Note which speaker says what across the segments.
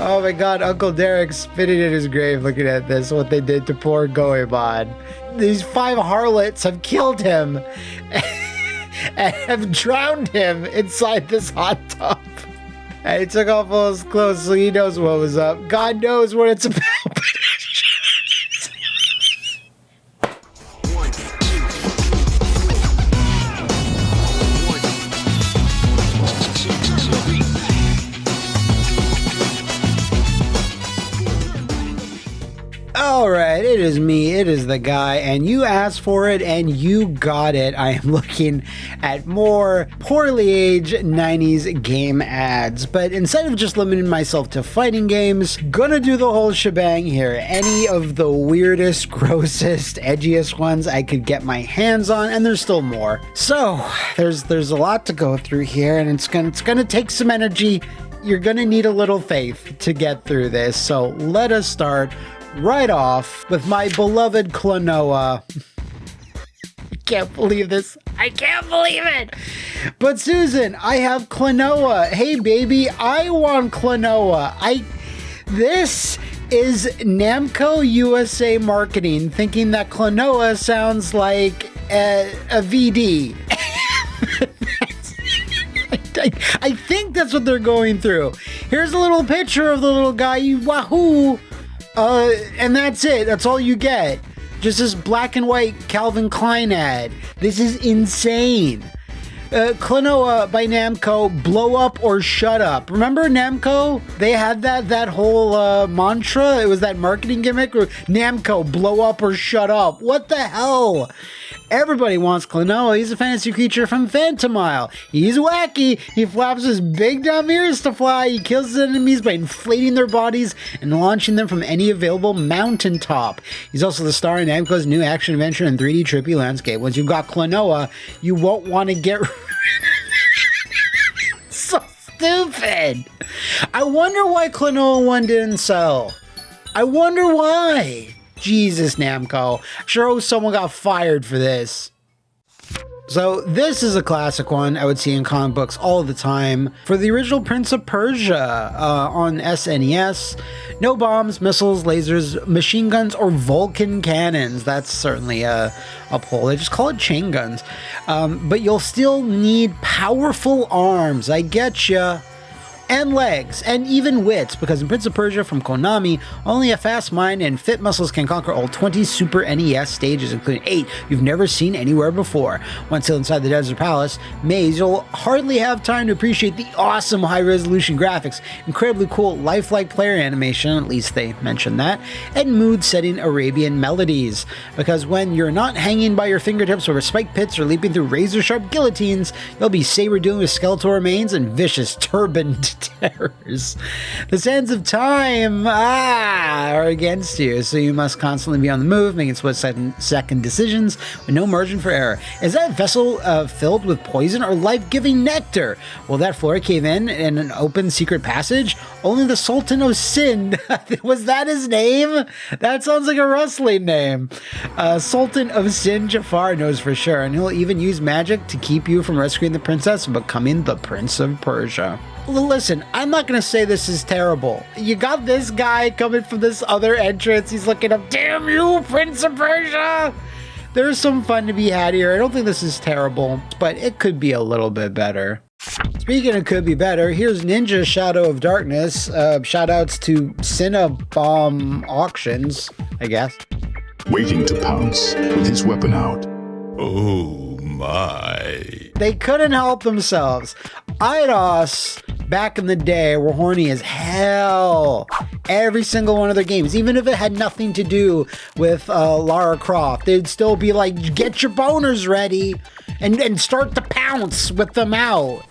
Speaker 1: Oh my god, Uncle Derek's spitting in his grave looking at this, what they did to poor Goemon. These 5 harlots have killed him and have drowned him inside this hot tub. And he took off all his clothes so he knows what was up. God knows what it's about. Alright, it is me, it is the guy, and you asked for it and you got it. I am looking at more poorly aged 90s game ads, but instead of just limiting myself to fighting games, gonna do the whole shebang here. Any of the weirdest, grossest, edgiest ones I could get my hands on, and there's still more. So, there's a lot to go through here, and it's gonna take some energy. You're gonna need a little faith to get through this, so let us start right off with my beloved Klonoa. I can't believe this. I can't believe it. But Susan, I have Klonoa. Hey baby, I want Klonoa. This is Namco USA marketing thinking that Klonoa sounds like a VD. I think that's what they're going through. Here's a little picture of the little guy. Wahoo! And that's it. That's all you get. Just this black and white Calvin Klein ad. This is insane. Klonoa by Namco, blow up or shut up. Remember Namco? They had that whole mantra. It was that marketing gimmick. Namco, blow up or shut up. What the hell? Everybody wants Klonoa. He's a fantasy creature from Phantomile. He's wacky. He flaps his big dumb ears to fly. He kills his enemies by inflating their bodies and launching them from any available mountaintop. He's also the star in Namco's new action-adventure and 3D trippy landscape. Once you've got Klonoa, you won't want to get so stupid. I wonder why Klonoa 1 didn't sell. I wonder why. Jesus, Namco. Sure, someone got fired for this. So this is a classic one I would see in comic books all the time. For the original Prince of Persia on SNES, no bombs, missiles, lasers, machine guns, or Vulcan cannons. That's certainly a pull. They just call it chain guns. But you'll still need powerful arms. I getcha. And legs, and even wits, because in Prince of Persia from Konami, only a fast mind and fit muscles can conquer all 20 Super NES stages, including 8 you've never seen anywhere before. Once still inside the Desert Palace maze, you'll hardly have time to appreciate the awesome high-resolution graphics, incredibly cool lifelike player animation, at least they mentioned that, and mood-setting Arabian melodies. Because when you're not hanging by your fingertips over spiked pits or leaping through razor-sharp guillotines, you'll be saber-dealing with skeletal remains and vicious turbaned terrors. The sands of time are against you, so you must constantly be on the move, making split-second decisions with no margin for error. Is that vessel filled with poison or life-giving nectar? Will that floor cave in an open secret passage? Only the Sultan of Sind. Was that his name? That sounds like a wrestling name. Sultan of Sind Jafar knows for sure, and he'll even use magic to keep you from rescuing the princess and becoming the Prince of Persia. Listen, I'm not going to say this is terrible. You got this guy coming from this other entrance. He's looking up, damn you, Prince of Persia! There's some fun to be had here. I don't think this is terrible, but it could be a little bit better. Speaking of could be better, here's Ninja Shadow of Darkness. Shoutouts to Cinnabomb Auctions, I guess.
Speaker 2: Waiting to pounce with his weapon out.
Speaker 3: Oh my.
Speaker 1: They couldn't help themselves. IDOS, back in the day, were horny as hell. Every single one of their games, even if it had nothing to do with Lara Croft, they'd still be like, get your boners ready and start to pounce with them out.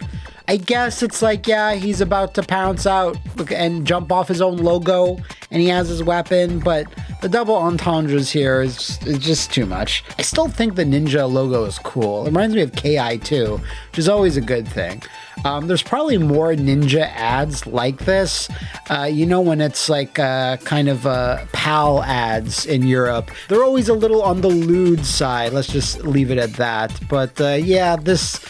Speaker 1: I guess it's like, yeah, he's about to pounce out and jump off his own logo, and he has his weapon, but the double entendres here is just too much. I still think the ninja logo is cool. It reminds me of KI too, which is always a good thing. There's probably more ninja ads like this. When it's like kind of PAL ads in Europe. They're always a little on the lewd side. Let's just leave it at that. But yeah, this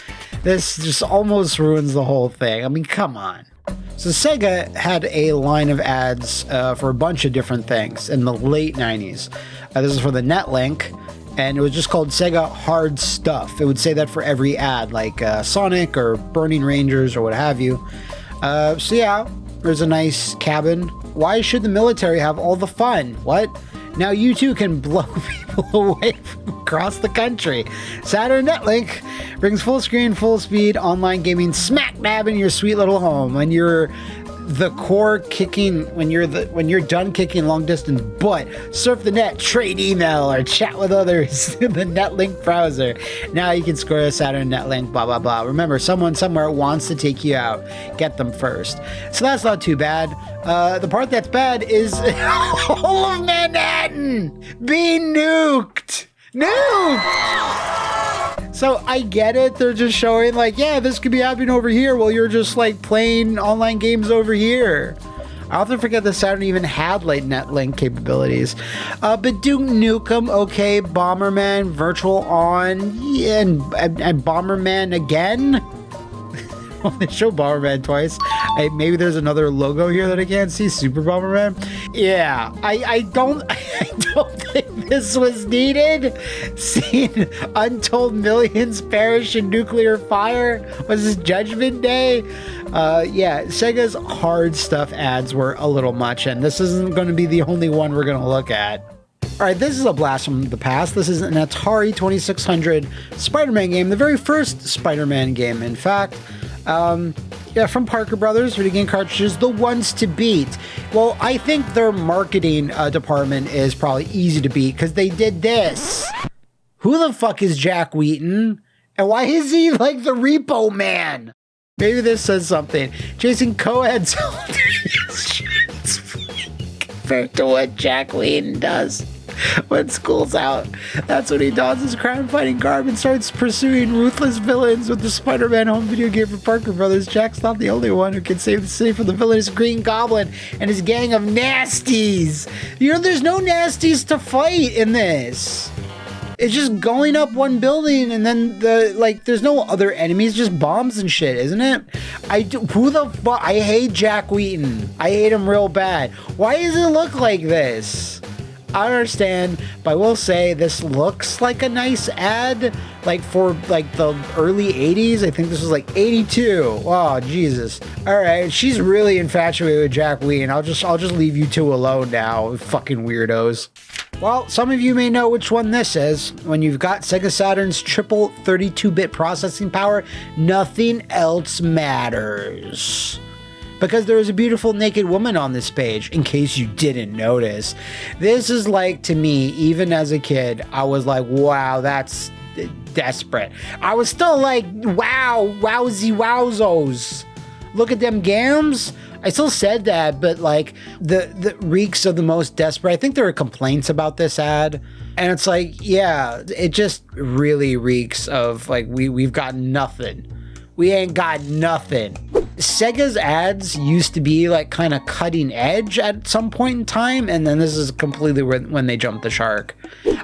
Speaker 1: just almost ruins the whole thing. I mean, come on. So Sega had a line of ads for a bunch of different things in the late 90s. This is for the Netlink, and it was just called Sega Hard Stuff. It would say that for every ad, like Sonic or Burning Rangers or what have you. So yeah, there's a nice cabin. Why should the military have all the fun? What? Now you too can blow people away from across the country. Saturn Netlink brings full screen, full speed online gaming smack dab in your sweet little home. When you're the core kicking, when you're done kicking long distance butt, surf the net, trade email, or chat with others in the Netlink browser. Now you can score a Saturn Netlink, blah blah blah. Remember, someone somewhere wants to take you out. Get them first. So that's not too bad. The part that's bad is all of Manhattan being nuked. So I get it. They're just showing like, yeah, this could be happening over here while you're just like playing online games over here. I often forget that Saturn even had like Netlink capabilities. But Duke Nukem, okay, Bomberman, Virtual On, yeah, and Bomberman again. Well, they show Bomberman twice. Maybe there's another logo here that I can't see. Super Bomberman. Yeah, I don't think this was needed. Seeing untold millions perish in nuclear fire. Was this Judgment Day? Yeah, Sega's Hard Stuff ads were a little much, and this isn't going to be the only one we're going to look at. All right, this is a blast from the past. This is an Atari 2600 Spider-Man game, the very first Spider-Man game, in fact. Yeah, from Parker Brothers, video game cartridges, the ones to beat. Well, I think their marketing department is probably easy to beat because they did this. Who the fuck is Jack Wheaton? And why is he like the Repo Man? Maybe this says something. Jason Coed's compared to what Jack Wheaton does. When school's out, that's when he dons his crime-fighting garb and starts pursuing ruthless villains with the Spider-Man home video game for Parker Brothers. Jack's not the only one who can save the city from the villainous Green Goblin and his gang of nasties. You know, there's no nasties to fight in this. It's just going up one building and then there's no other enemies, just bombs and shit, isn't it? Who the fuck? I hate Jack Wheaton. I hate him real bad. Why does it look like this? I don't understand, but I will say this looks like a nice ad, like for like the early 80s. I think this was like 82. Oh, Jesus. All right, she's really infatuated with Jack Wheaton. I'll just leave you two alone now, fucking weirdos. Well, some of you may know which one this is. When you've got Sega Saturn's triple 32-bit processing power, nothing else matters. Because there is a beautiful naked woman on this page, in case you didn't notice. This is like, to me, even as a kid, I was like, wow, that's desperate. I was still like, wow, wowzy wowzos. Look at them gams. I still said that, but like the reeks of the most desperate. I think there were complaints about this ad. And it's like, yeah, it just really reeks of like, we've got nothing. We ain't got nothing. Sega's ads used to be like kind of cutting edge at some point in time, and then this is completely when they jumped the shark.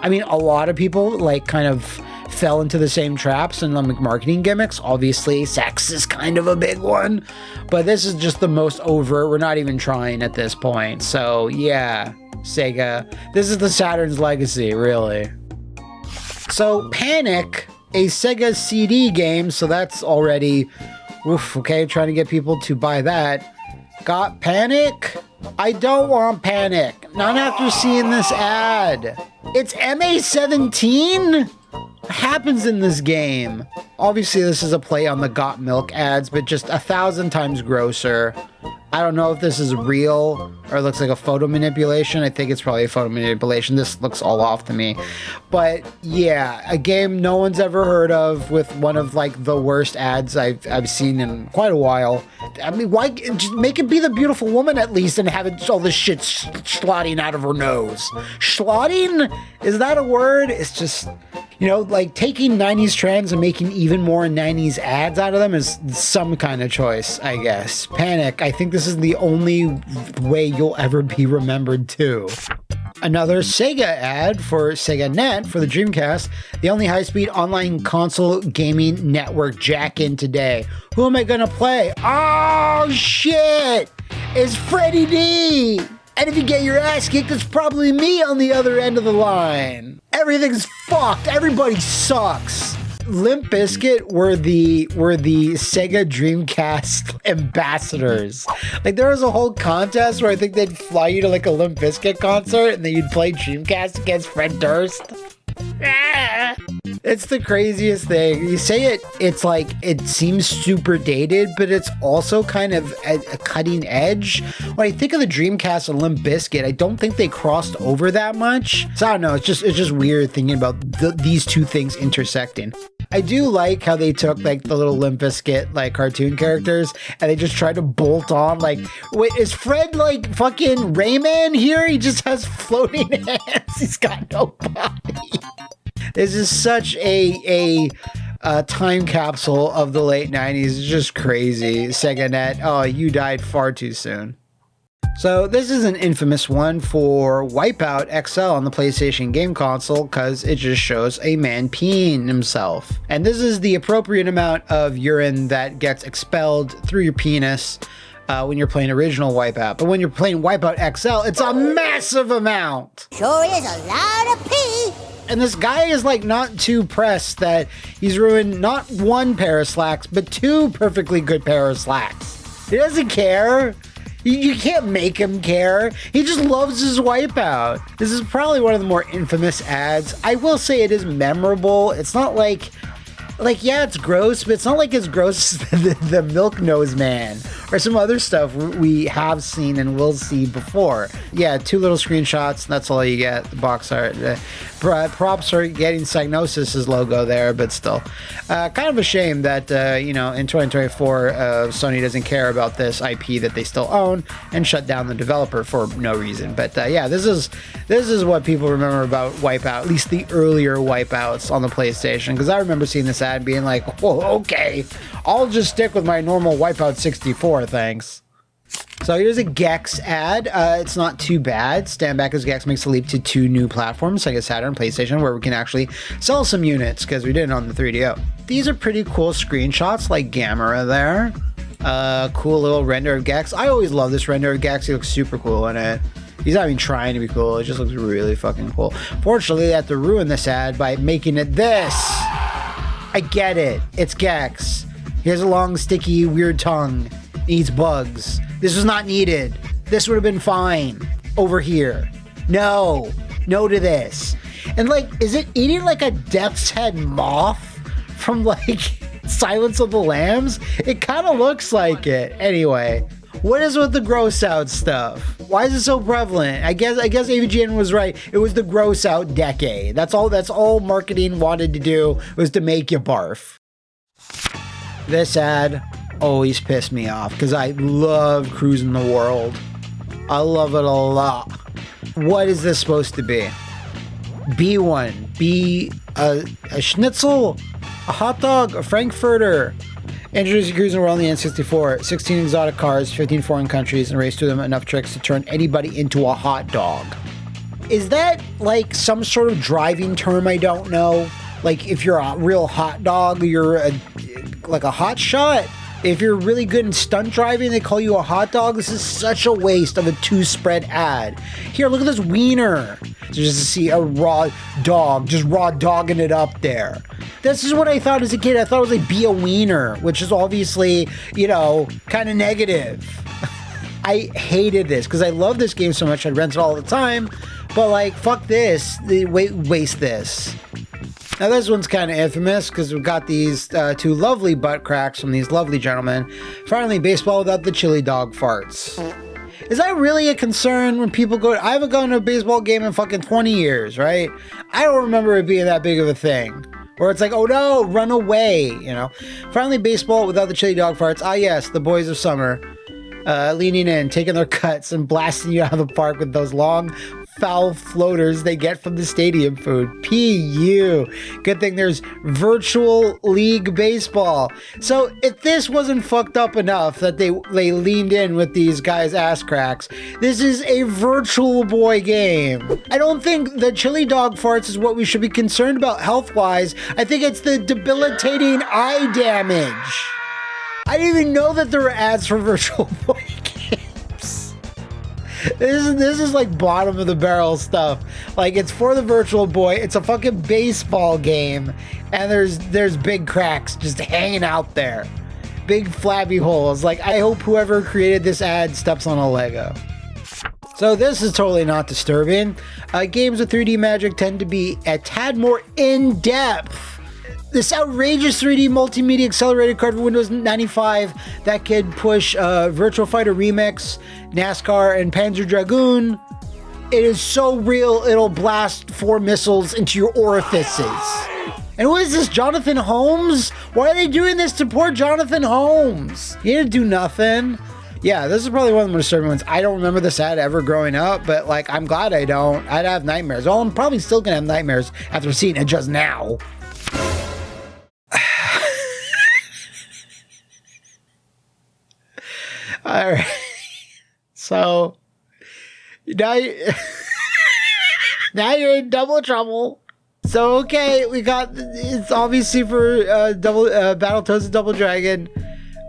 Speaker 1: I mean, a lot of people like kind of fell into the same traps and like marketing gimmicks. Obviously, sex is kind of a big one, but this is just the most overt. We're not even trying at this point. So yeah, Sega, this is the Saturn's legacy, really. So Panic, a Sega CD game, so that's already, oof, okay, trying to get people to buy that. Got Panic? I don't want Panic. Not after seeing this ad. It's MA17? What happens in this game? Obviously, this is a play on the Got Milk ads, but just 1,000 times grosser. I don't know if this is real or it looks like a photo manipulation. I think it's probably a photo manipulation. This looks all off to me. But yeah, a game no one's ever heard of with one of like the worst ads I've seen in quite a while. I mean, why just make it be the beautiful woman at least and have it all this shit slotting out of her nose? Slotting? Is that a word? It's just, you know, like taking 90s trends and making even more 90s ads out of them is some kind of choice, I guess. Panic. I think this is the only way you'll ever be remembered too. Another Sega ad for Sega Net for the Dreamcast, the only high-speed online console gaming network jack in today. Who am I gonna play? Oh shit! It's Freddie D! And if you get your ass kicked, it's probably me on the other end of the line. Everything's fucked. Everybody sucks. Limp Bizkit were the Sega Dreamcast ambassadors. Like there was a whole contest where I think they'd fly you to like a Limp Bizkit concert and then you'd play Dreamcast against Fred Durst. It's the craziest thing. You say it's like it seems super dated, but it's also kind of a cutting edge. When I think of the Dreamcast and Limp Bizkit, I don't think they crossed over that much. So I don't know. It's just weird thinking about these two things intersecting. I do like how they took like the little Limp Bizkit like cartoon characters and they just tried to bolt on like, wait, is Fred like fucking Rayman here? He just has floating hands. He's got no body. This is such a time capsule of the late 90s. It's just crazy. Sega Net, oh, you died far too soon. So this is an infamous one for Wipeout XL on the PlayStation game console because it just shows a man peeing himself. And this is the appropriate amount of urine that gets expelled through your penis when you're playing original Wipeout. But when you're playing Wipeout XL, it's a massive amount.
Speaker 4: Sure is a lot of pee.
Speaker 1: And this guy is like not too pressed that he's ruined not one pair of slacks, but two perfectly good pair of slacks. He doesn't care. You can't make him care. He just loves his Wipeout. This is probably one of the more infamous ads. I will say it is memorable. It's not like yeah, it's gross, but it's not like as gross as the Milk Nose Man or some other stuff we have seen and will see before. Yeah, two little screenshots, and that's all you get. The box art. Props for getting Psygnosis' logo there, but still. Kind of a shame that, in 2024, Sony doesn't care about this IP that they still own and shut down the developer for no reason. But yeah, this is what people remember about Wipeout, at least the earlier Wipeouts on the PlayStation, because I remember seeing this ad being like, whoa, okay, I'll just stick with my normal Wipeout 64, thanks. So here's a Gex ad. It's not too bad. Stand Back as Gex makes a leap to two new platforms, Sega Saturn and PlayStation, where we can actually sell some units, because we didn't on the 3DO. These are pretty cool screenshots, like Gamera there. Cool little render of Gex. I always love this render of Gex. He looks super cool in it. He's not even trying to be cool. It just looks really fucking cool. Fortunately, they have to ruin this ad by making it this. I get it. It's Gex. He has a long, sticky, weird tongue. He eats bugs. This was not needed. This would have been fine over here. No to this. And like, is it eating like a death's head moth from like Silence of the Lambs? It kind of looks like it. Anyway, what is with the gross out stuff? Why is it so prevalent? I guess AVGN was right. It was the gross out decade. That's all marketing wanted to do, was to make you barf. This ad always pissed me off because I love cruising the world. I love it a lot. What is this supposed to be? Be one. Be a schnitzel, a hot dog, a frankfurter. Introduce cruising the world on the N64. 16 exotic cars, 15 foreign countries, and race through them enough tricks to turn anybody into a hot dog. Is that like some sort of driving term I don't know? Like if you're a real hot dog, you're like a hot shot? If you're really good in stunt driving, they call you a hot dog. This is such a waste of a two-spread ad. Here, look at this wiener. So just to see a raw dog, just raw dogging it up there. This is what I thought as a kid. I thought it was like be a wiener, which is obviously, kind of negative. I hated this because I love this game so much. I'd rent it all the time. But like, fuck this. They waste this. Now this one's kind of infamous because we've got these two lovely butt cracks from these lovely gentlemen. Finally, baseball without the chili dog farts. Is that really a concern when people go? I haven't gone to a baseball game in fucking 20 years, right? I don't remember it being that big of a thing. Or it's like, oh no, run away, Finally, baseball without the chili dog farts. Ah yes, the boys of summer. Leaning in, taking their cuts, and blasting you out of the park with those long, foul floaters they get from the stadium food. PU. Good thing there's virtual league baseball. So if this wasn't fucked up enough that they leaned in with these guys' ass cracks, this is a virtual boy game. I don't think the chili dog farts is what we should be concerned about health-wise. I think it's the debilitating eye damage. I didn't even know that there were ads for virtual boy games. This is like bottom of the barrel stuff. Like, it's for the virtual boy. It's a fucking baseball game, and there's big cracks just hanging out there. Big flabby holes. Like, I hope whoever created this ad steps on a Lego. So this is totally not disturbing. Games with 3D magic tend to be a tad more in-depth. This outrageous 3D multimedia accelerated card for Windows 95 that could push Virtua Fighter Remix, NASCAR, and Panzer Dragoon. It is so real, it'll blast 4 missiles into your orifices. And what is this, Jonathan Holmes? Why are they doing this to poor Jonathan Holmes? He didn't do nothing. Yeah, this is probably one of the most disturbing ones. I don't remember this ad ever growing up, but like, I'm glad I don't. I'd have nightmares. Well, I'm probably still gonna have nightmares after seeing it just now. All right. So now you're in double trouble. So okay, we got, it's obviously for Battletoads and Double Dragon.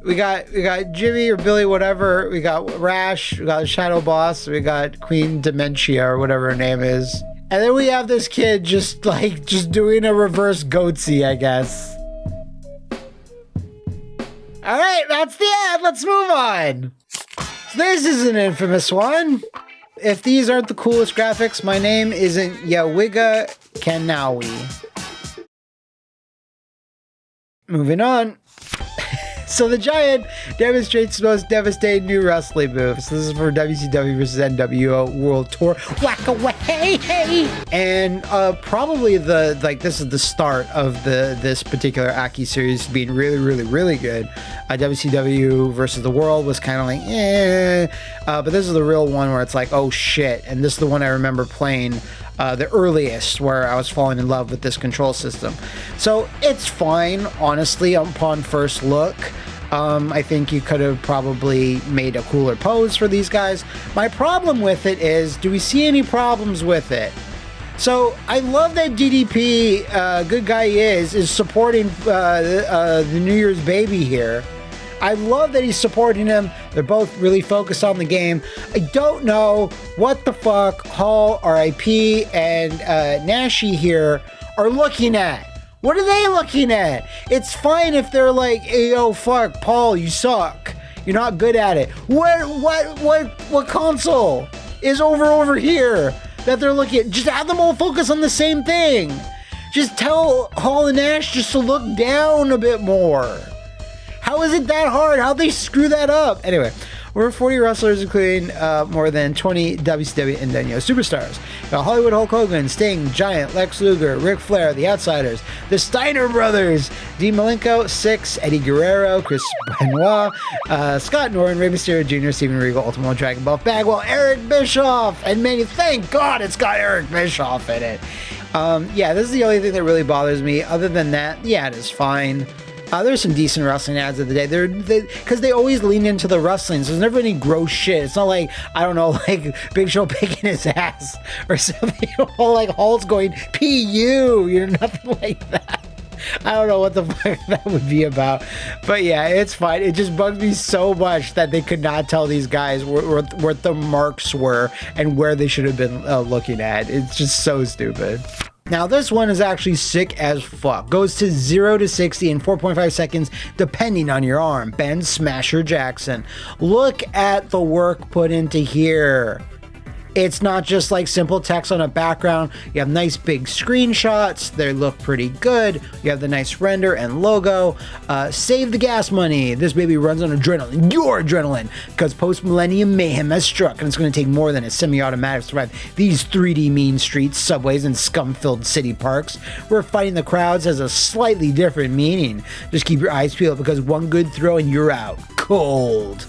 Speaker 1: We got Jimmy or Billy, whatever. We got Rash. We got Shadow Boss. We got Queen Dementia or whatever her name is. And then we have this kid just doing a reverse goatsy, I guess. All right, that's the ad. Let's move on. This is an infamous one. If these aren't the coolest graphics, my name isn't Yawiga Kanawi. Moving on. So the Giant demonstrates the most devastating new wrestling moves. This is for WCW versus NWO World Tour. Whack away! And probably this is the start of this particular Aki series being really, really, really good. WCW versus the World was kind of like, but this is the real one where it's like, oh shit. And this is the one I remember playing the earliest, where I was falling in love with this control system. So it's fine, honestly, upon first look. I think you could have probably made a cooler pose for these guys. My problem with it is, do we see any problems with it? So I love that DDP, good guy is supporting the New Year's baby here. I love that he's supporting him. They're both really focused on the game. I don't know what the fuck Hall, RIP, and Nashi here are looking at. What are they looking at? It's fine if they're like, hey, yo, fuck, Paul, you suck. You're not good at it. What console is over here that they're looking at? Just have them all focus on the same thing. Just tell Hall and Nash just to look down a bit more. How is it that hard? How'd they screw that up? Anyway, we're 40 wrestlers, including more than 20 WCW and NWO superstars. Got Hollywood Hulk Hogan, Sting, Giant, Lex Luger, Ric Flair, The Outsiders, the Steiner Brothers, Dean Malenko, Six, Eddie Guerrero, Chris Benoit, Scott Norton, Rey Mysterio Jr., Steven Regal, Ultimo Dragon Ball Bagwell, Eric Bischoff, and many. Thank God it's got Eric Bischoff in it. Yeah, this is the only thing that really bothers me. Other than that, yeah, it is fine. There's some decent wrestling ads of the day. Because they always lean into the wrestling, so there's never any gross shit. It's not like, I don't know, like Big Show picking his ass or something. Or like Hulk's going, PU, nothing like that. I don't know what the fuck that would be about. But yeah, it's fine. It just bugs me so much that they could not tell these guys what the marks were and where they should have been looking at. It's just so stupid. Now, this one is actually sick as fuck. Goes to 0 to 60 in 4.5 seconds, depending on your arm. Ben Smasher Jackson. Look at the work put into here. It's not just like simple text on a background. You have nice big screenshots. They look pretty good. You have the nice render and logo. Save the gas money. This baby runs on adrenaline. Your adrenaline. Because post-millennium mayhem has struck, and it's going to take more than a semi-automatic to survive these 3D mean streets, subways, and scum-filled city parks. Where fighting the crowds has a slightly different meaning. Just keep your eyes peeled, because one good throw and you're out. Cold.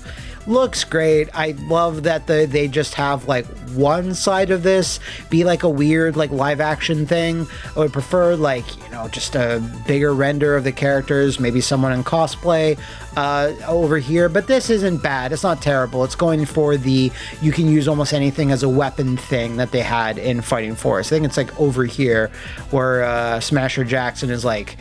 Speaker 1: Looks great. I love that they just have like one side of this be like a weird like live action thing. I would prefer like, you know, just a bigger render of the characters, maybe someone in cosplay over here, but this isn't bad. It's not terrible. It's going for the you can use almost anything as a weapon thing that they had in Fighting Force. I think it's like over here where Smasher Jackson is like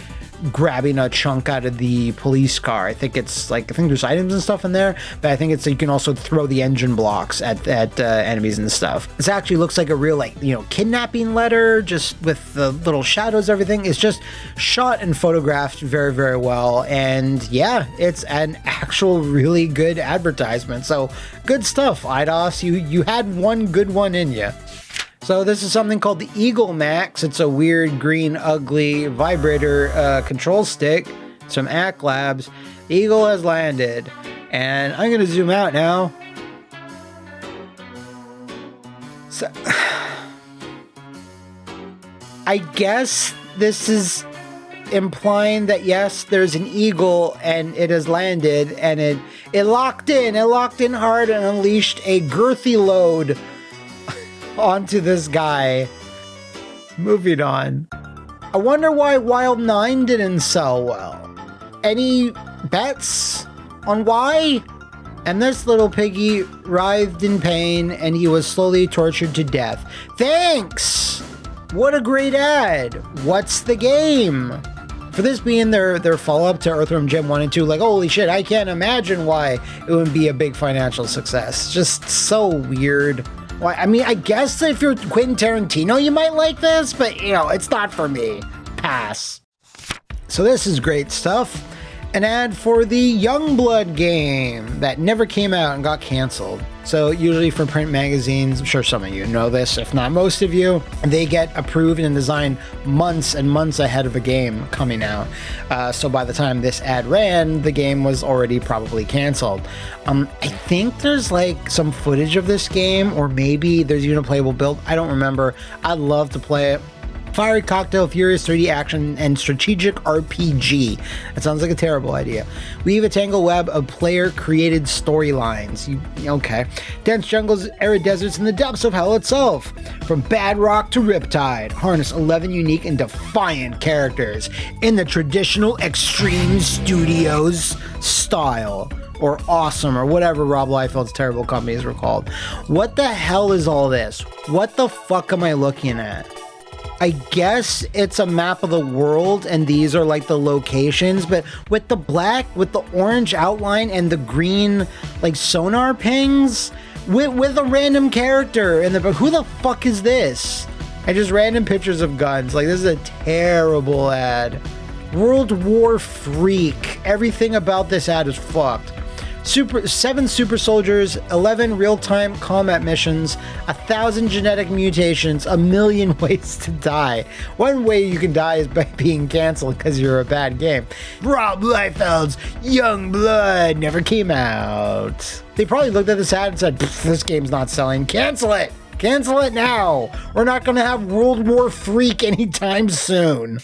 Speaker 1: grabbing a chunk out of the police car. I think there's items and stuff in there, but I think it's you can also throw the engine blocks at enemies and stuff. This actually looks like a real like, you know, kidnapping letter, just with the little shadows, everything. It's just shot and photographed very, very well, and yeah, it's an actual really good advertisement. So good stuff, Eidos. You had one good one in you. So this is something called the Eagle Max. It's a weird green ugly vibrator control stick. Some Ack Labs. The Eagle has landed, and I'm gonna zoom out now. So I guess this is implying that yes, there's an eagle and it has landed, and it locked in hard and unleashed a girthy load onto this guy. Moving on. I wonder why Wild 9 didn't sell well. Any bets on why? And this little piggy writhed in pain and he was slowly tortured to death. Thanks! What a great ad. What's the game? For this being their follow-up to Earthworm Jim 1 and 2, like, holy shit, I can't imagine why it would be a big financial success. Just so weird. Well, I mean, I guess if you're Quentin Tarantino, you might like this, but, you know, it's not for me. Pass. So this is great stuff. An ad for the Youngblood game that never came out and got canceled. So usually for print magazines, I'm sure some of you know this, if not most of you, they get approved and designed months and months ahead of a game coming out. So by the time this ad ran, the game was already probably canceled. I think there's like some footage of this game, or maybe there's even a playable build. I don't remember. I'd love to play it. Fiery Cocktail, Furious 3D action, and strategic RPG. That sounds like a terrible idea. Weave a tangled web of player-created storylines. Okay. Dense jungles, arid deserts, and the depths of hell itself. From Badrock to Riptide, harness 11 unique and defiant characters in the traditional Extreme Studios style. Or Awesome, or whatever Rob Liefeld's terrible companies were called. What the hell is all this? What the fuck am I looking at? I guess it's a map of the world, and these are like the locations, but with the black, with the orange outline and the green like sonar pings, with a random character in the. Who the fuck is this? And just random pictures of guns. Like, this is a terrible ad. World War Freak. Everything about this ad is fucked. 7 super soldiers, 11 real-time combat missions, 1,000 genetic mutations, 1,000,000 ways to die. One way you can die is by being canceled because you're a bad game. Rob Liefeld's Youngblood never came out. They probably looked at this ad and said, this game's not selling. Cancel it! Cancel it now! We're not going to have World War Freak anytime soon.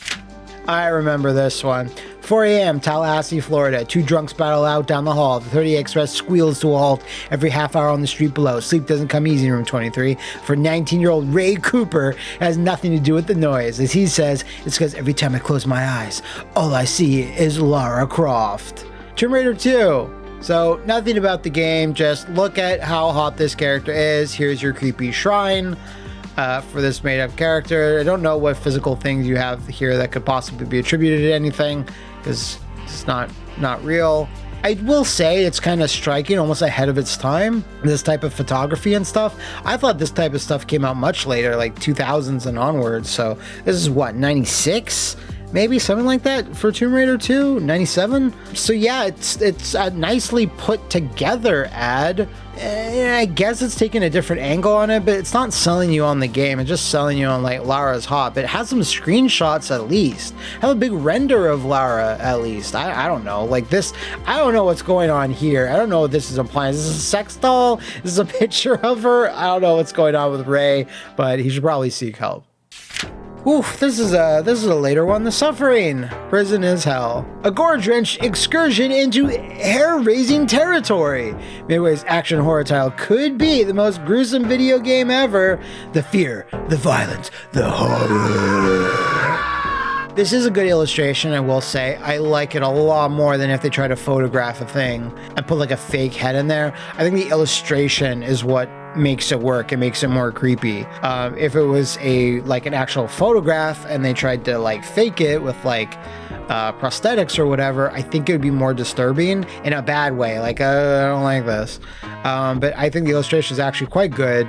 Speaker 1: I remember this one. 4 a.m., Tallahassee, Florida. 2 drunks battle out down the hall. The 30 Express squeals to a halt every half hour on the street below. Sleep doesn't come easy in room 23. For 19-year-old Ray Cooper, it has nothing to do with the noise. As he says, it's because every time I close my eyes, all I see is Lara Croft. Tomb Raider 2. So, nothing about the game. Just look at how hot this character is. Here's your creepy shrine. For this made-up character. I don't know what physical things you have here that could possibly be attributed to anything, because it's not real. I will say it's kind of striking, almost ahead of its time, this type of photography and stuff. I thought this type of stuff came out much later, like 2000s and onwards. So this is what, 96? Maybe something like that for Tomb Raider 2, 97. So yeah, it's a nicely put together ad. I guess it's taking a different angle on it, but it's not selling you on the game. It's just selling you on like Lara's hot, but it has some screenshots at least. Have a big render of Lara at least. I don't know. Like this, I don't know what's going on here. I don't know what this is implying. Is this a sex doll? Is this a picture of her? I don't know what's going on with Ray, but he should probably seek help. Oof, this is a later one. The Suffering. Prison is hell. A gore-drenched excursion into hair-raising territory. Midway's action horror title could be the most gruesome video game ever. The fear, the violence, the horror. This is a good illustration, I will say. I like it a lot more than if they try to photograph a thing and put like a fake head in there. I think the illustration is what makes it work. It makes it more creepy. If it was an actual photograph and they tried to like fake it with like prosthetics or whatever, I think it would be more disturbing in a bad way. Like, I don't like this. But I think the illustration is actually quite good.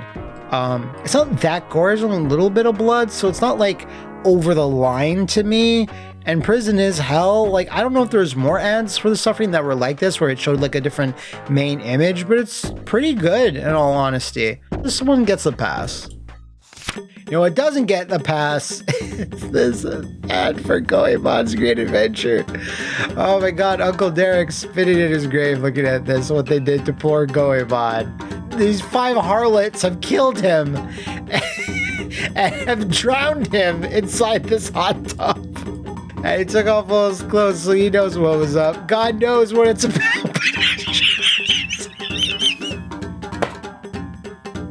Speaker 1: It's not that gory. There's only a little bit of blood, so it's not like over the line to me. And Prison is hell. Like, I don't know if there's more ads for The Suffering that were like this, where it showed like a different main image, but it's pretty good in all honesty. This one gets a pass. You know what doesn't get the pass is this ad for Goemon's Great Adventure. Oh my god, Uncle Derek's spitting in his grave looking at this, what they did to poor Goemon. These 5 harlots have killed him and have drowned him inside this hot tub. And he took off all his clothes, so he knows what was up. God knows what it's about.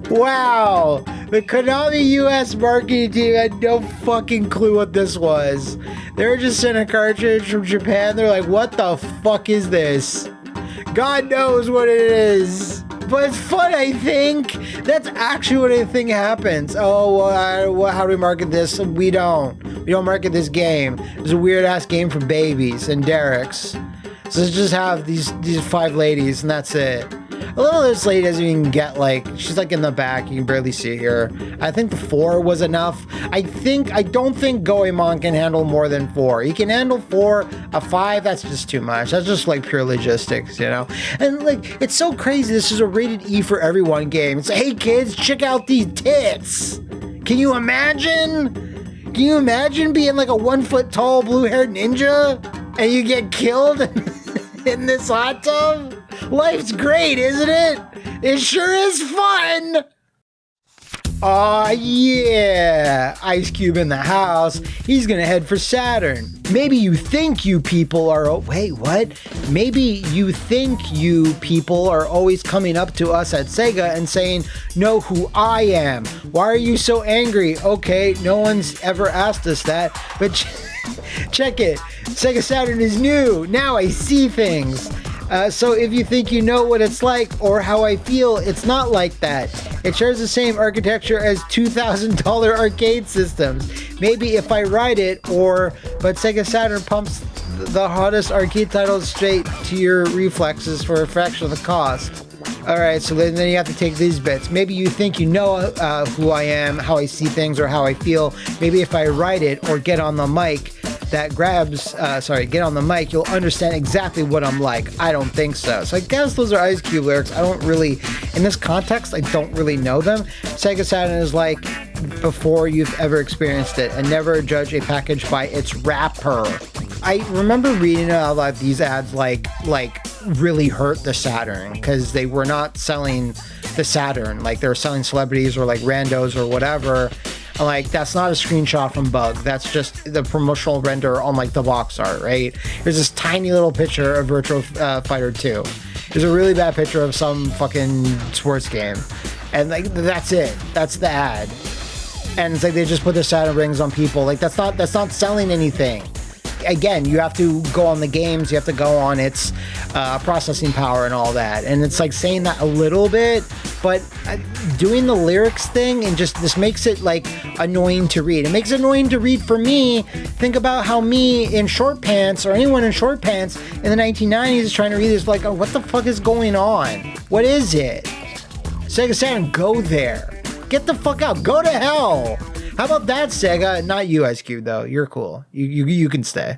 Speaker 1: Wow. The Konami US marketing team had no fucking clue what this was. They were just sent a cartridge from Japan. They're like, what the fuck is this? God knows what it is. But it's fun, I think. That's actually what I think happens. Oh, well, how do we market this? We don't. We don't market this game. It's a weird-ass game for babies and Derek's. So let's just have these 5 ladies, and that's it. A little of this lady doesn't even get, like, she's like in the back. You can barely see her. I think the 4 was enough. I don't think Goemon can handle more than 4. He can handle 4. A 5, that's just too much. That's just like pure logistics, you know? And like, it's so crazy. This is a rated E for everyone game. It's like, hey kids, check out these tits. Can you imagine? Can you imagine being like a 1-foot tall blue-haired ninja and you get killed in this hot tub? Life's great, isn't it? It sure is fun. Aw, yeah. Ice Cube in the house. He's gonna head for Saturn. Maybe you think you people are... Wait, what? Maybe you think you people are always coming up to us at Sega and saying, know who I am. Why are you so angry? Okay, no one's ever asked us that, but check it. Sega Saturn is new. Now I see things. So if you think you know what it's like or how I feel, it's not like that. It shares the same architecture as $2,000 arcade systems. Maybe if I write it, but Sega Saturn pumps the hottest arcade titles straight to your reflexes for a fraction of the cost. Alright, so then you have to take these bits. Maybe you think you know who I am, how I see things, or how I feel. Maybe if I write it or get on the mic, get on the mic, you'll understand exactly what I'm like. I don't think so. So I guess those are Ice Cube lyrics. I don't really, in this context, I don't really know them. Sega Saturn is like before you've ever experienced it, and never judge a package by its wrapper. I remember reading a lot of these ads like really hurt the Saturn because they were not selling the Saturn. Like they were selling celebrities or like randos or whatever. Like, that's not a screenshot from Bug. That's just the promotional render on, like, the box art, right? There's this tiny little picture of Virtua Fighter 2. There's a really bad picture of some fucking sports game. And, like, that's it. That's the ad. And it's like they just put their Saturn rings on people. Like, that's not selling anything. Again, you have to go on the games. You have to go on its processing power and all that. And it's like saying that a little bit, but doing the lyrics thing and just this makes it like annoying to read. It makes it annoying to read for me. Think about how me in short pants or anyone in short pants in the 1990s is trying to read this like, oh, what the fuck is going on? What is it? Sega Saturn, go there. Get the fuck out. Go to hell. How about that, Sega? Not you, Ice Cube, though. You're cool. You can stay.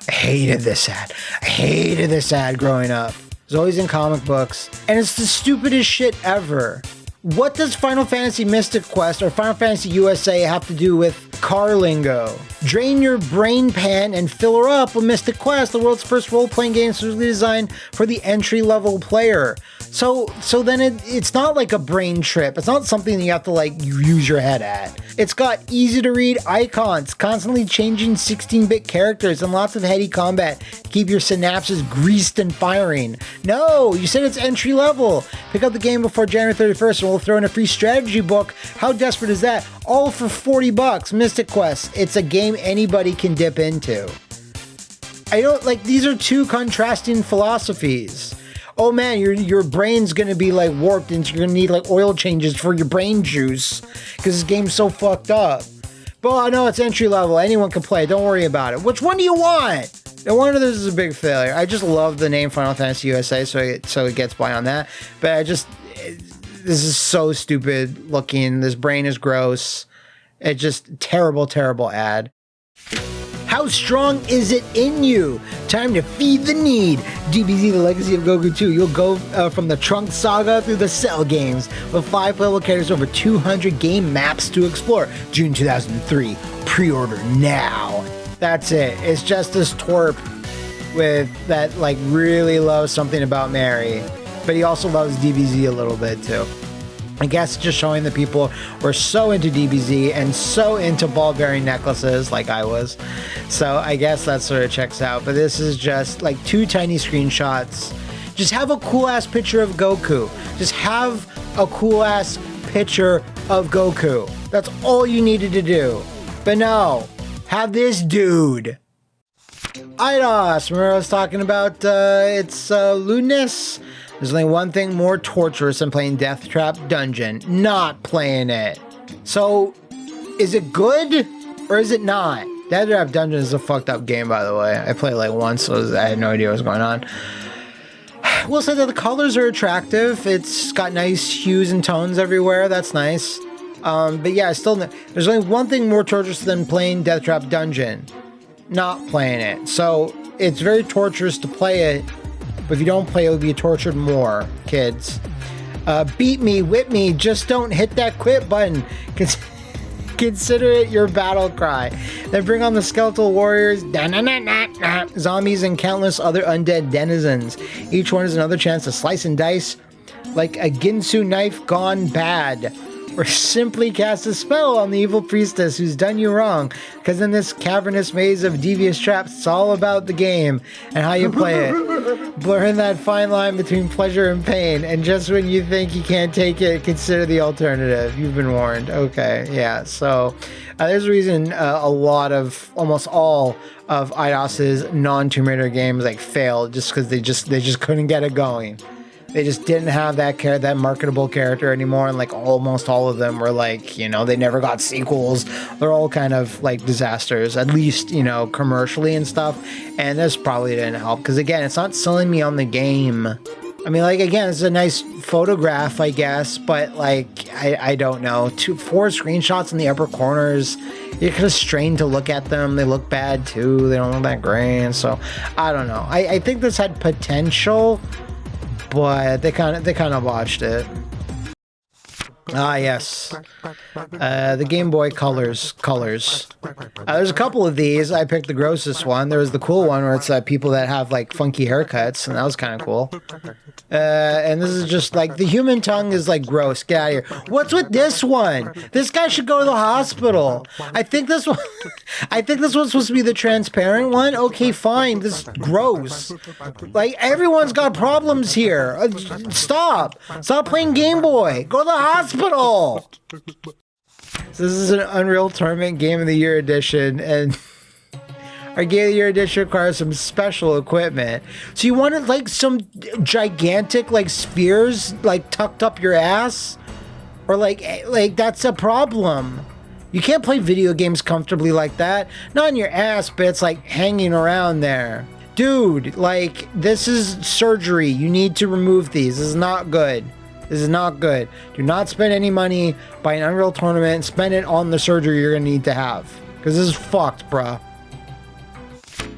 Speaker 1: I hated this ad. I hated this ad growing up. It was always in comic books. And it's the stupidest shit ever. What does Final Fantasy Mystic Quest or Final Fantasy USA have to do with car lingo. Drain your brain pan and fill her up with Mystic Quest, the world's first role-playing game specifically designed for the entry-level player. So then it's not like a brain trip. It's not something that you have to like use your head at. It's got easy-to-read icons, constantly changing 16-bit characters, and lots of heady combat to keep your synapses greased and firing. No, you said it's entry-level. Pick up the game before January 31st and we'll throw in a free strategy book. How desperate is that? All for $40. Mystic Quest. It's a game anybody can dip into. I don't like, these are two contrasting philosophies. Oh man, your brain's gonna be like warped and you're gonna need like oil changes for your brain juice because this game's so fucked up. But I know it's entry level, anyone can play, don't worry about it. Which one do you want? No wonder this is a big failure. I just love the name Final Fantasy USA, so it gets by on that. But this is so stupid looking. This brain is gross. It's just terrible, terrible ad. How strong is it in you? Time to feed the need. DBZ, the Legacy of Goku 2. You'll go from the Trunks saga through the Cell games with 5 playable characters, over 200 game maps to explore. June 2003. Pre-order now. That's it. It's just this twerp with that like really loves something about Mary, but he also loves DBZ a little bit too. I guess just showing that people were so into DBZ and so into ball-bearing necklaces like I was. So I guess that sort of checks out. But this is just like 2 tiny screenshots. Just have a cool-ass picture of Goku. Just have a cool-ass picture of Goku. That's all you needed to do. But no, have this dude. IDOS, remember I was talking about it's lewdness? There's only one thing more torturous than playing Death Trap Dungeon. Not playing it. So, is it good or is it not? Death Trap Dungeon is a fucked up game, by the way. I played it like once, so I had no idea what was going on. We'll say that the colors are attractive. It's got nice hues and tones everywhere. That's nice. But yeah, still, there's only one thing more torturous than playing Death Trap Dungeon. Not playing it. So, it's very torturous to play it. But if you don't play, it will be tortured more, kids. Beat me, whip me, just don't hit that quit button. Consider it your battle cry. Then bring on the skeletal warriors, zombies, and countless other undead denizens. Each one is another chance to slice and dice like a Ginsu knife gone bad. Or simply cast a spell on the evil priestess who's done you wrong. Because in this cavernous maze of devious traps, it's all about the game and how you play it. Blurring that fine line between pleasure and pain. And just when you think you can't take it, consider the alternative. You've been warned. Okay, yeah. So there's a reason almost all of IDOS's non-Tomb Raider games like failed just because they just couldn't get it going. They just didn't have that marketable character anymore, and like almost all of them were like, they never got sequels. They're all kind of like disasters, at least, commercially and stuff. And this probably didn't help because again, it's not selling me on the game. I mean, like again, it's a nice photograph, I guess, but like I don't know. 4 screenshots in the upper corners. You're kind of strained to look at them. They look bad too. They don't look that great. And so I don't know. I think this had potential. But they kind of botched it. Ah, yes. The Game Boy Colors. There's a couple of these. I picked the grossest one. There was the cool one where it's people that have like funky haircuts, and that was kind of cool. And this is just like the human tongue is like gross. Get out of here. What's with this one? This guy should go to the hospital. I think this one's supposed to be the transparent one. Okay, fine. This is gross. Like everyone's got problems here. Stop playing Game Boy. Go to the hospital. So this is an Unreal Tournament Game of the Year edition, and our Game of the Year edition requires some special equipment. So you wanted like some gigantic like spheres like tucked up your ass? Or like that's a problem. You can't play video games comfortably like that. Not in your ass, but it's like hanging around there. Dude, like this is surgery. You need to remove these. This is not good. This is not good. Do not spend any money buying Unreal Tournament. Spend it on the surgery you're going to need to have. Because this is fucked, bruh.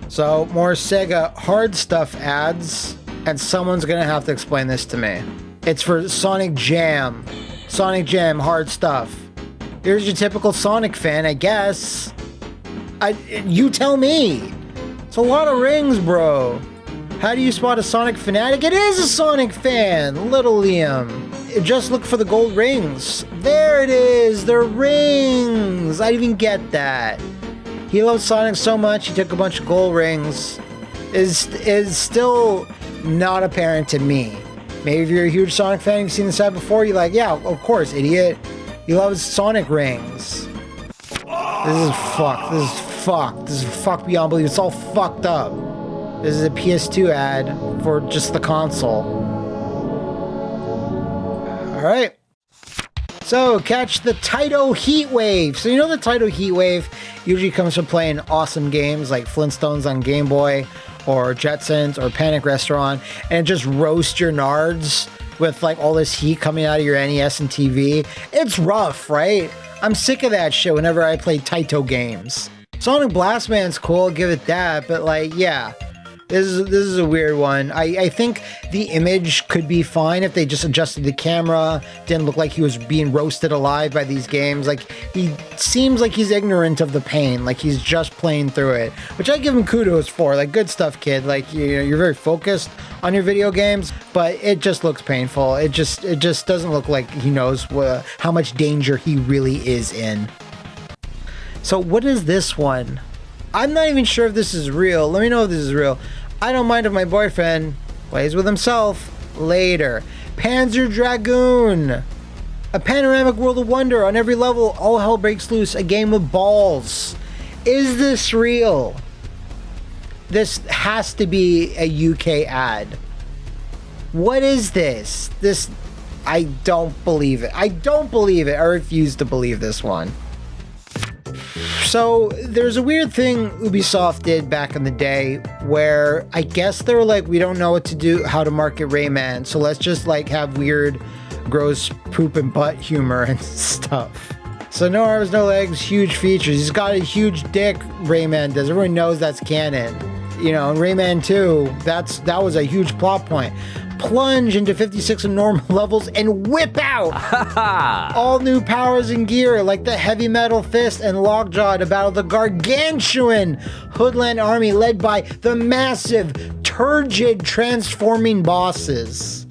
Speaker 1: So, more Sega hard stuff ads. And someone's going to have to explain this to me. It's for Sonic Jam. Sonic Jam hard stuff. Here's your typical Sonic fan, I guess. You tell me. It's a lot of rings, bro. How do you spot a Sonic fanatic? It is a Sonic fan, little Liam. Just look for the gold rings. There it is, the rings. I didn't even get that. He loves Sonic so much, he took a bunch of gold rings. Is still not apparent to me. Maybe if you're a huge Sonic fan, you've seen this ad before, you're like, yeah, of course, idiot. He loves Sonic rings. This is fucked. This is fucked. This is fucked beyond belief. It's all fucked up. This is a PS2 ad for just the console. Alright. So, catch the Taito Heat Wave. So, you know the Taito Heat Wave usually comes from playing awesome games like Flintstones on Game Boy, or Jetsons, or Panic Restaurant, and just roast your nards with like all this heat coming out of your NES and TV. It's rough, right? I'm sick of that shit whenever I play Taito games. Sonic Blast Man's cool, give it that, but like, yeah. This is a weird one. I think the image could be fine if they just adjusted the camera, didn't look like he was being roasted alive by these games. Like, he seems like he's ignorant of the pain, like he's just playing through it, which I give him kudos for. Like, good stuff, kid. Like, you're very focused on your video games, but it just looks painful. It just doesn't look like he knows how much danger he really is in. So what is this one? I'm not even sure if this is real. Let me know if this is real. I don't mind if my boyfriend plays with himself later. Panzer Dragoon. A panoramic world of wonder. On every level, all hell breaks loose. A game of balls. Is this real? This has to be a UK ad. What is this? I don't believe it. I don't believe it. I refuse to believe this one. So there's a weird thing Ubisoft did back in the day where I guess they were like, we don't know what to do, how to market Rayman, so let's just like have weird, gross poop and butt humor and stuff. So no arms, no legs, huge features. He's got a huge dick, Rayman does. Everyone knows that's canon. You know, in Rayman 2, that was a huge plot point. Plunge into 56 normal levels and whip out all new powers and gear like the heavy metal fist and lockjaw to battle the gargantuan Hoodland army led by the massive turgid transforming bosses.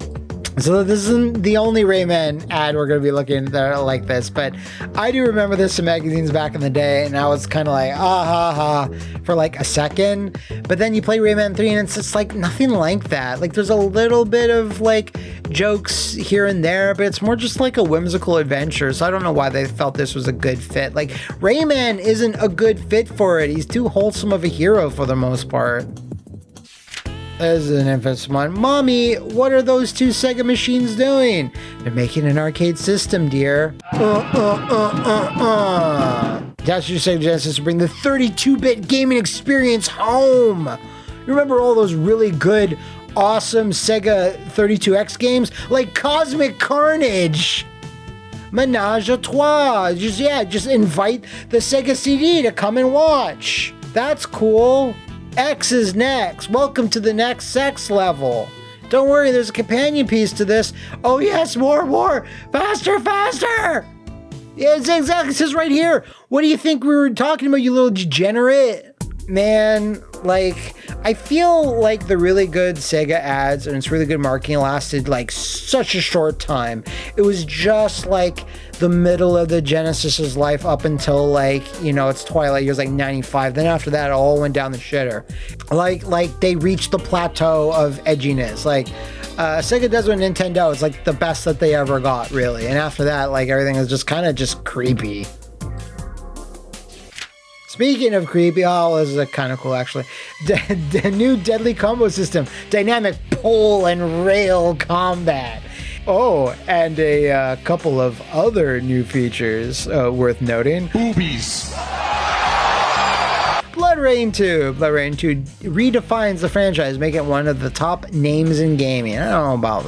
Speaker 1: So this isn't the only Rayman ad we're going to be looking at like this, but I do remember this in magazines back in the day, and I was kind of like, ah ha ha, for like a second. But then you play Rayman 3, and it's just like nothing like that. Like there's a little bit of like jokes here and there, but it's more just like a whimsical adventure. So I don't know why they felt this was a good fit. Like Rayman isn't a good fit for it. He's too wholesome of a hero for the most part. As an infant one, Mommy, what are those two Sega machines doing? They're making an arcade system, dear. That's your Sega Genesis to bring the 32-bit gaming experience home. You remember all those really good, awesome Sega 32X games? Like Cosmic Carnage. Menage a Trois. Just invite the Sega CD to come and watch. That's cool. X is next. Welcome to the next sex level. Don't worry, there's a companion piece to this. Oh yes, more. Faster. Yeah, it's exactly, it says right here. What do you think we were talking about, you little degenerate? Man, like, I feel like the really good Sega ads and its really good marketing lasted like such a short time. It was just like the middle of the Genesis's life up until like, you know, its twilight years, like 95. Then after that, it all went down the shitter. Like they reached the plateau of edginess. Like, Sega does with Nintendo, it's like the best that they ever got, really. And after that, like everything is just kind of just creepy. Speaking of creepy, oh, this is kind of cool actually. The new deadly combo system, dynamic pole and rail combat. Oh, and a couple of other new features worth noting.
Speaker 3: Boobies.
Speaker 1: Blood Rain 2. Blood Rain 2 redefines the franchise, making it one of the top names in gaming. I don't know about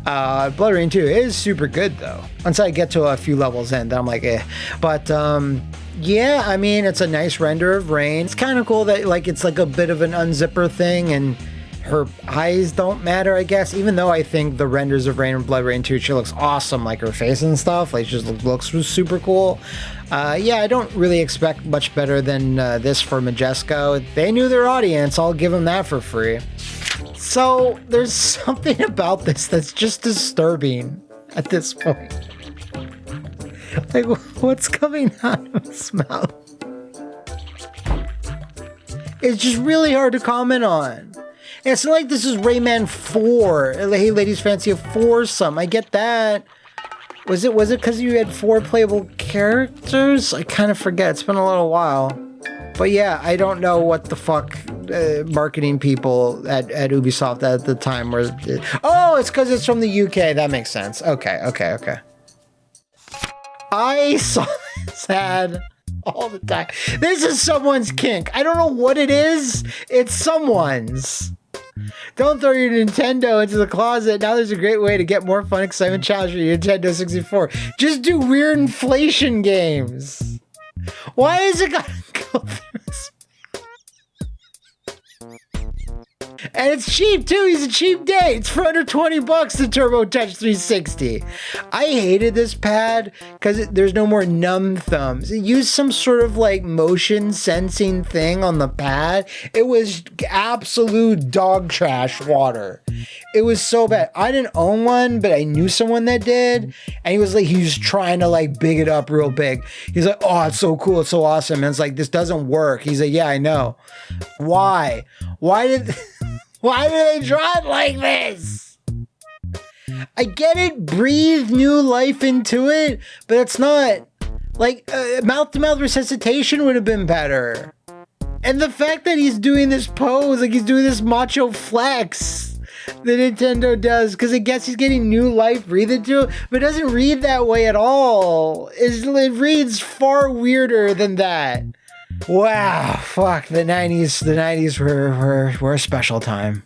Speaker 1: that. Blood Rain 2 is super good though. Once I get to a few levels in, then I'm like, eh. But yeah, I mean, it's a nice render of Rain. It's kind of cool that like it's like a bit of an unzipper thing, and her eyes don't matter, I guess, even though I think the renders of Rain and Blood Rain 2, she looks awesome, like her face and stuff, like she just looks super cool. Yeah, I don't really expect much better than this for Majesco. They knew their audience, I'll give them that for free. So there's something about this that's just disturbing at this point. Like, what's coming out of his mouth? It's just really hard to comment on. It's not like this is Rayman 4. Hey, ladies fancy a foursome. I get that. Was it because you had 4 playable characters? I kind of forget. It's been a little while. But yeah, I don't know what the fuck marketing people at Ubisoft at the time were. Oh, it's because it's from the UK. That makes sense. Okay. I saw this ad all the time. This is someone's kink. I don't know what it is. It's someone's. Don't throw your Nintendo into the closet. Now there's a great way to get more fun, excitement, challenge for your Nintendo 64. Just do weird inflation games. Why is it gotta go through this? And it's cheap too. He's a cheap date. It's for under 20 bucks, the Turbo Touch 360. I hated this pad because there's no more numb thumbs. It used some sort of like motion sensing thing on the pad. It was absolute dog trash water. It was so bad. I didn't own one, but I knew someone that did. And he was trying to like big it up real big. He's like, oh, it's so cool. It's so awesome. And it's like, this doesn't work. He's like, yeah, I know. Why? Why do they draw it like this? I get it, breathe new life into it, but it's not. Like, mouth-to-mouth resuscitation would have been better. And the fact that he's doing this pose, like he's doing this macho flex that Nintendo does, because I guess he's getting new life breathed into it, but it doesn't read that way at all. It reads far weirder than that. Wow, fuck, the 90s were a special time.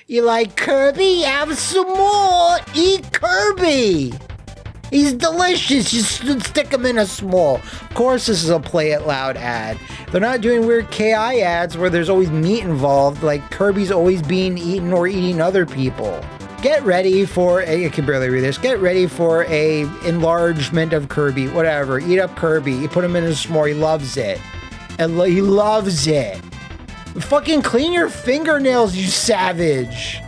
Speaker 1: You like Kirby? Have some more! Eat Kirby! He's delicious, just stick him in a small. Of course this is a Play It Loud ad. They're not doing weird KI ads where there's always meat involved, like Kirby's always being eaten or eating other people. Get ready for I can barely read this. Get ready for a enlargement of Kirby, whatever. Eat up Kirby, you put him in a s'more, he loves it. And he loves it. Fucking clean your fingernails, you savage.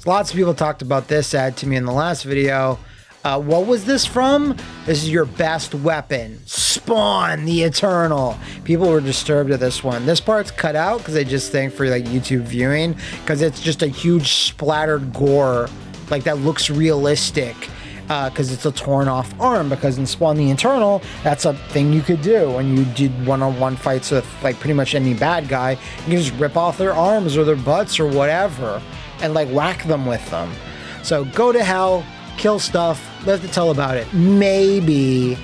Speaker 1: Lots of people talked about this ad to me in the last video. What was this from? This is your best weapon. Spawn the Eternal. People were disturbed at this one. This part's cut out because I just think for like YouTube viewing, because it's just a huge splattered gore, like that looks realistic. Because it's a torn off arm, because in Spawn the Eternal, that's a thing you could do when you did one-on-one fights with like pretty much any bad guy. You can just rip off their arms or their butts or whatever and like whack them with them. So go to hell, kill stuff, live to tell about it. Maybe.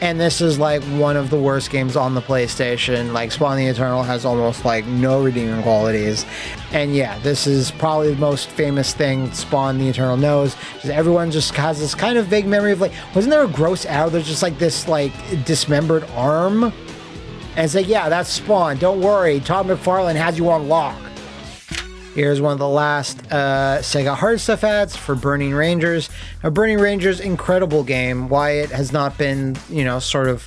Speaker 1: And this is like one of the worst games on the PlayStation. Like Spawn the Eternal has almost like no redeeming qualities. And yeah, this is probably the most famous thing Spawn the Eternal knows. Just everyone just has this kind of vague memory of like, wasn't there a gross arrow? There's just like this like dismembered arm. And it's like, yeah, that's Spawn. Don't worry. Todd McFarlane has you on lock. Here's one of the last Sega Hard Stuff ads for Burning Rangers. Now, Burning Rangers, incredible game. Why it has not been, sort of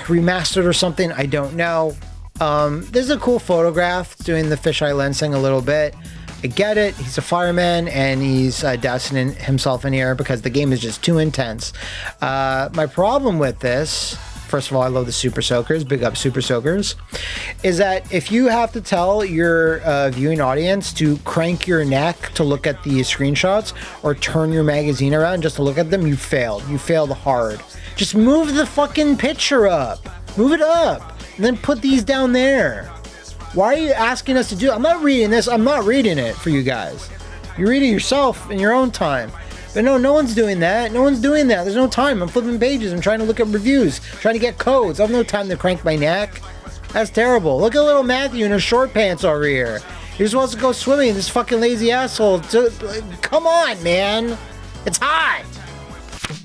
Speaker 1: remastered or something, I don't know. There's a cool photograph doing the fisheye lensing a little bit. I get it. He's a fireman and he's dousing himself in air because the game is just too intense. My problem with this, first of all, I love the Super Soakers, big up Super Soakers, is that if you have to tell your viewing audience to crank your neck to look at the screenshots or turn your magazine around just to look at them, you failed. You failed hard. Just move the fucking picture up. Move it up. And then put these down there. Why are you asking us to do it? I'm not reading this. I'm not reading it for you guys. You read it yourself in your own time. But no one's doing that. No one's doing that. There's no time. I'm flipping pages. I'm trying to look at reviews. Trying to get codes. I have no time to crank my neck. That's terrible. Look at little Matthew in his short pants over here. He just wants to go swimming. This fucking lazy asshole. Come on, man. It's hot.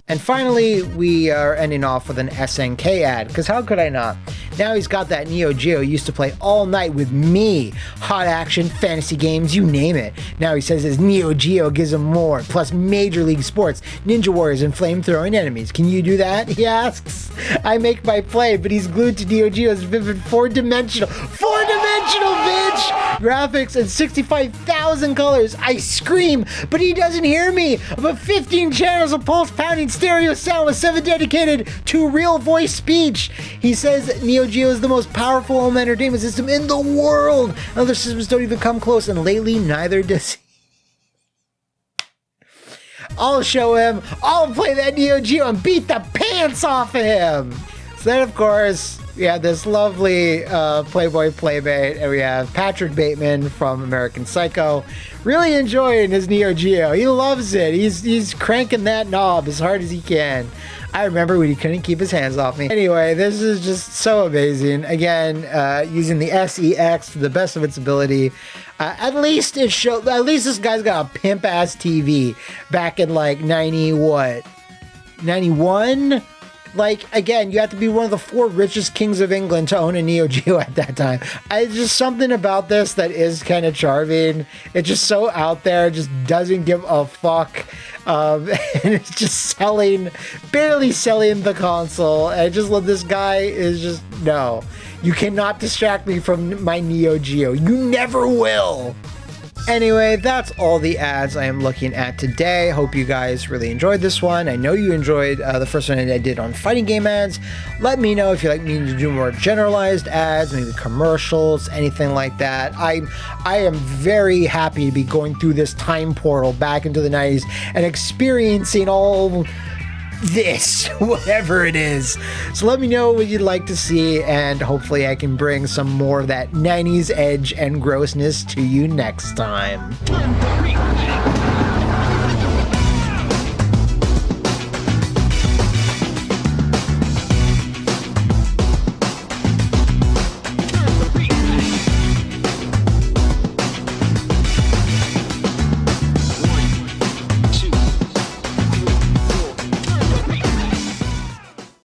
Speaker 1: And finally, we are ending off with an SNK ad. Because how could I not? Now he's got that Neo Geo he used to play all night with me. Hot action, fantasy games, you name it. Now he says his Neo Geo gives him more, plus Major League Sports, Ninja Warriors, and flamethrowing enemies. Can you do that? He asks. I make my play, but he's glued to Neo Geo's vivid four-dimensional, bitch! Graphics and 65,000 colors. I scream, but he doesn't hear me. About 15 channels of pulse-pounding stereo sound with 7 dedicated to real voice speech. He says Neo Geo is the most powerful home entertainment system in the world. Other systems don't even come close, and lately neither does he. I'll show him. I'll play that Neo Geo and beat the pants off of him. So then, of course, we have this lovely Playboy Playmate, and we have Patrick Bateman from American Psycho, really enjoying his Neo Geo. He loves it. He's cranking that knob as hard as he can. I remember when he couldn't keep his hands off me. Anyway, this is just so amazing. Again, using the SEX to the best of its ability. At least this guy's got a pimp ass TV back in like 91? Like, again, you have to be one of the 4 richest kings of England to own a Neo Geo at that time. It's just something about this that is kind of charming. It's just so out there, just doesn't give a fuck. And it's just barely selling the console. I just love this guy is just, no. You cannot distract me from my Neo Geo. You never will. Anyway, that's all the ads I am looking at today. Hope you guys really enjoyed this one. I know you enjoyed the first one I did on fighting game ads. Let me know if you'd like me to do more generalized ads, maybe commercials, anything like that. I am very happy to be going through this time portal back into the 90s and experiencing all this, whatever it is. So let me know what you'd like to see, and hopefully I can bring some more of that 90s edge and grossness to you next time.